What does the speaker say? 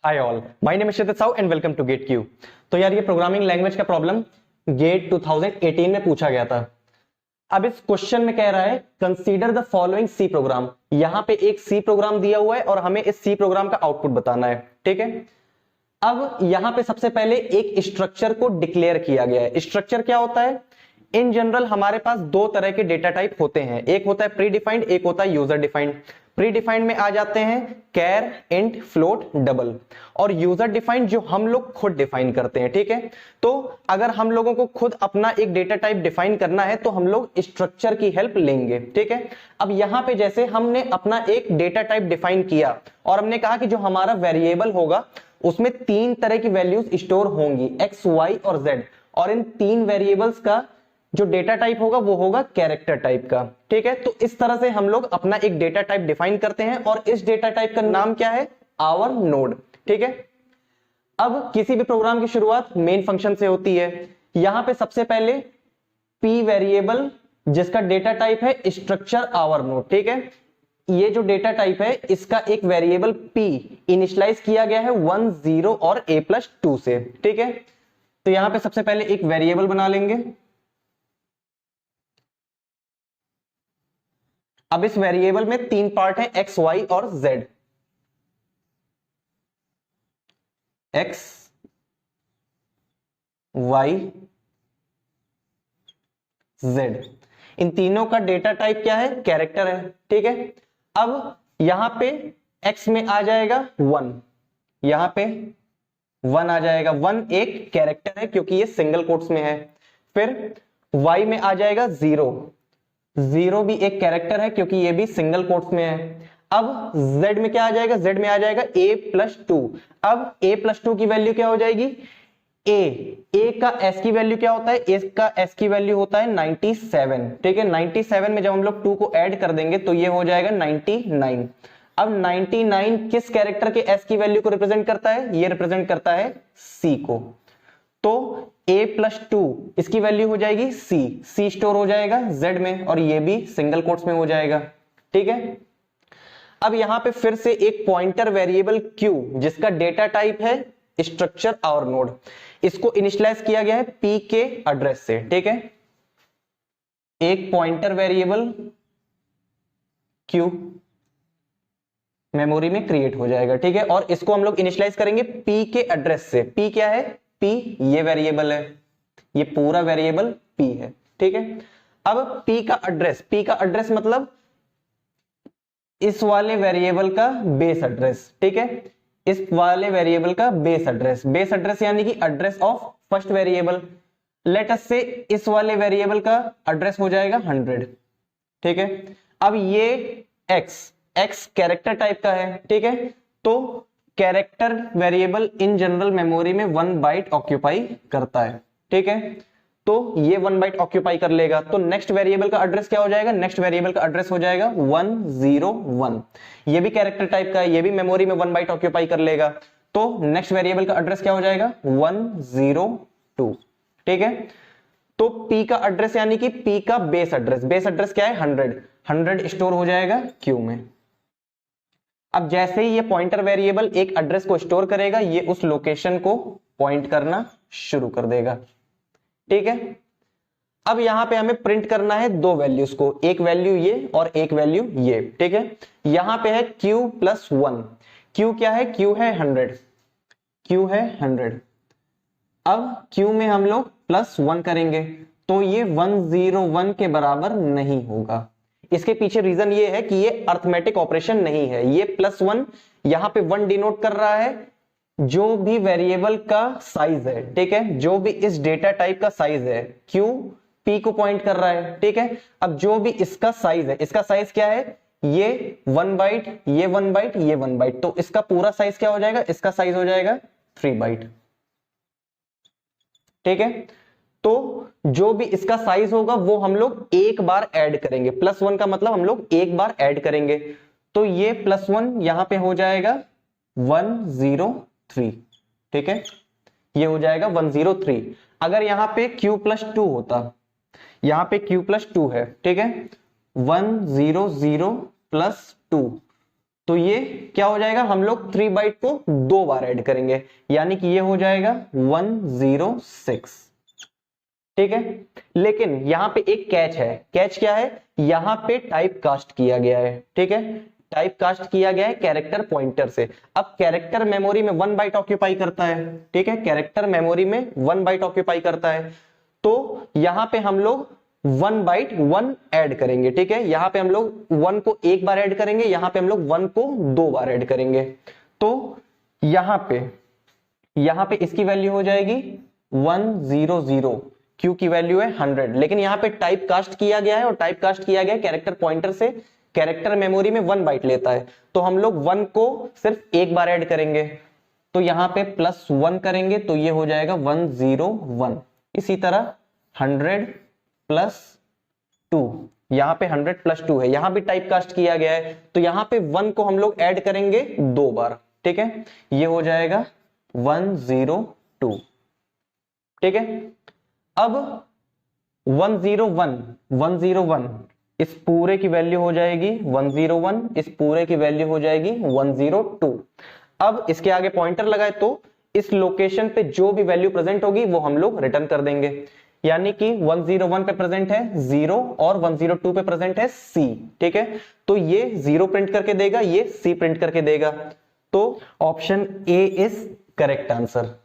Hi all, my name is Shwet Sahu and welcome to GATE Q. तो यार ये programming language का प्रॉब्लम गेट 2018 में पूछा गया था। अब इस क्वेश्चन में कह रहा है consider the following C program. यहां पे एक सी प्रोग्राम दिया हुआ है और हमें इस सी प्रोग्राम का आउटपुट बताना है। ठीक है, अब यहां पे सबसे पहले एक स्ट्रक्चर को डिक्लेयर किया गया है। स्ट्रक्चर क्या होता है? इन जनरल हमारे पास दो तरह के डेटा टाइप होते हैं, एक होता है प्री डिफाइंड, एक होता है यूजर डिफाइंड। प्री डिफाइंड में आ जाते हैं कैर, इंट, फ्लोट, डबल, और यूजर डिफाइंड जो हम लोग खुद डिफाइन करते हैं। ठीक है, तो अगर हम लोगों को खुद अपना एक डेटा टाइप डिफाइन करना है तो हम लोग स्ट्रक्चर की हेल्प लेंगे। ठीक है, अब यहां पे जैसे हमने अपना एक डेटा टाइप डिफाइन किया और हमने कहा कि जो हमारा वेरिएबल होगा उसमें तीन तरह की वैल्यूज स्टोर होंगी, एक्स, वाई और जेड, और इन तीन वेरिएबल्स का जो डेटा टाइप होगा वो होगा कैरेक्टर टाइप का। ठीक है, तो इस तरह से हम लोग अपना एक डेटा टाइप डिफाइन करते हैं और इस डेटा टाइप का नाम क्या है? Our node. ठीक है, अब किसी भी प्रोग्राम की शुरुआत मेन फंक्शन से होती है। यहां पे सबसे पहले पी वेरिएबल जिसका डेटा टाइप है स्ट्रक्चर आवर नोड। ठीक है, ये जो डेटा टाइप है इसका एक वेरिएबल p इनिशियलाइज किया गया है 1 0 और a+2 से। ठीक है, तो यहां पे सबसे पहले एक वेरिएबल बना लेंगे। अब इस वेरिएबल में तीन पार्ट है, x, y और z। x, y, z, इन तीनों का डेटा टाइप क्या है? कैरेक्टर है। ठीक है, अब यहां पे x में आ जाएगा 1, यहां पे 1 आ जाएगा। 1 एक कैरेक्टर है क्योंकि ये सिंगल कोट्स में है। फिर y में आ जाएगा 0, 0 भी एक कैरेक्टर है क्योंकि ये भी सिंगल कोट्स में है। अब z में क्या आ जाएगा? z में आ जाएगा a+2। अब a+2 की वैल्यू क्या हो जाएगी? a का s की वैल्यू क्या होता है? a का s की वैल्यू होता है 97। ठीक है, 97 में जब हम लोग 2 को ऐड कर देंगे तो ये हो जाएगा 99। अब 99 किस कैरेक्टर के s की वैल्यू को रिप्रेजेंट करता है? ये रिप्रेजेंट करता है c को। तो a+2 इसकी वैल्यू हो जाएगी c स्टोर हो जाएगा z में और ये भी सिंगल कोट्स में हो जाएगा। ठीक है, अब यहां पे फिर से एक पॉइंटर वेरिएबल q जिसका डेटा टाइप है स्ट्रक्चर आवर नोड, इसको इनिशियलाइज किया गया है p के एड्रेस से। ठीक है, एक पॉइंटर वेरिएबल q मेमोरी में क्रिएट हो जाएगा। ठीक है, और इसको हम लोग इनिशियलाइज करेंगे p के एड्रेस से। p क्या है? p ये वेरिएबल है, ये पूरा वेरिएबल p है। ठीक है, अब p का एड्रेस मतलब इस वाले वेरिएबल का बेस एड्रेस। ठीक है, इस वाले वेरिएबल का बेस एड्रेस यानी कि address of first variable. Let us से इस वाले वेरिएबल का एड्रेस हो जाएगा 100। ठीक है, अब ये x कैरेक्टर टाइप का है। ठीक है, तो character variable in general memory में 1 बाइट ऑक्यूपाई करता है। ठीक है, तो ये 1 बाइट ऑक्यूपाई कर लेगा। तो नेक्स्ट वेरिएबल का एड्रेस क्या हो जाएगा? नेक्स्ट वेरिएबल का एड्रेस हो जाएगा 101। ये भी कैरेक्टर टाइप का है, ये भी मेमोरी में 1 बाइट ऑक्यूपाई कर लेगा। तो नेक्स्ट वेरिएबल का एड्रेस क्या हो जाएगा? 102। ठीक है, तो p का एड्रेस यानी कि p का बेस एड्रेस क्या है? 100 स्टोर हो जाएगा q में। अब जैसे ही ये पॉइंटर वेरिएबल एक एड्रेस को स्टोर करेगा ये उस लोकेशन को पॉइंट करना शुरू कर देगा। ठीक है, अब यहां पे हमें प्रिंट करना है दो वैल्यूज को, एक वैल्यू ये और एक वैल्यू ये। ठीक है, यहां पे है q+1। q क्या है? q है 100। अब q में हम लोग +1 करेंगे तो ये 101 के बराबर नहीं होगा। इसके पीछे रीजन ये है कि ये अर्थमेटिक ऑपरेशन नहीं है। ये +1 यहां पे 1 डिनोट कर रहा है जो भी वेरिएबल का साइज है। ठीक है, जो भी इस डेटा टाइप का साइज है, q p को पॉइंट कर रहा है। ठीक है, अब जो भी इसका साइज है, इसका साइज क्या है? ये 1 बाइट, ये 1 बाइट, ये 1 बाइट, तो इसका पूरा साइज क्या हो जाएगा? इसका साइज हो जाएगा 3 बाइट। ठीक है, तो जो भी इसका साइज होगा वो हम लोग एक बार ऐड करेंगे। +1 का मतलब हम लोग एक बार ऐड करेंगे, तो ये +1 यहां पे हो जाएगा 103। ठीक है, ये हो जाएगा 103। अगर यहां पे q+2 होता, यहां पे q+2 है। ठीक है, 100 + 2 तो ये क्या हो जाएगा, हम लोग 3 बाइट को 2 बार ऐड करेंगे, यानी कि ये हो जाएगा 106। ठीक है, लेकिन यहां पे एक कैच है। कैच क्या है, यहां पे टाइप कास्ट किया गया है। ठीक है, टाइप कास्ट किया गया है कैरेक्टर पॉइंटर से। अब कैरेक्टर मेमोरी में 1 बाइट ऑक्यूपाई करता है। ठीक है, कैरेक्टर मेमोरी में 1 बाइट ऑक्यूपाई करता है, तो यहां पे हम लोग 1 बाइट 1 ऐड करेंगे। ठीक है, यहां पे हम लोग 1 को 1 बार ऐड करेंगे, यहां पे हम लोग 1 को 2 बार ऐड करेंगे। तो यहां पे इसकी वैल्यू हो जाएगी 100, क्यू की वैल्यू है 100, लेकिन यहां पे टाइप कास्ट किया गया है, और टाइप कास्ट किया गया है कैरेक्टर पॉइंटर से। कैरेक्टर मेमोरी में 1 बाइट लेता है, तो हम लोग 1 को सिर्फ 1 बार ऐड करेंगे, तो यहां पे +1 करेंगे, तो ये हो जाएगा 101। इसी तरह 100 + 2, यहां पे 100 + 2 है, यहां भी टाइप कास्ट किया गया है, तो यहां पे 1 को हम लोग ऐड करेंगे 2 बार। ठीक है, ये हो जाएगा 102। ठीक है, अब 101 इस पूरे की वैल्यू हो जाएगी 101, इस पूरे की वैल्यू हो जाएगी 102। अब इसके आगे पॉइंटर लगाए तो इस लोकेशन पे जो भी वैल्यू प्रेजेंट होगी वो हम लोग रिटर्न कर देंगे, यानी कि 101 पे प्रेजेंट है 0 और 102 पे प्रेजेंट है C। ठीक है, तो ये 0 प्रिंट करके देगा, ये C प्रिंट करके देगा, तो option A is correct answer.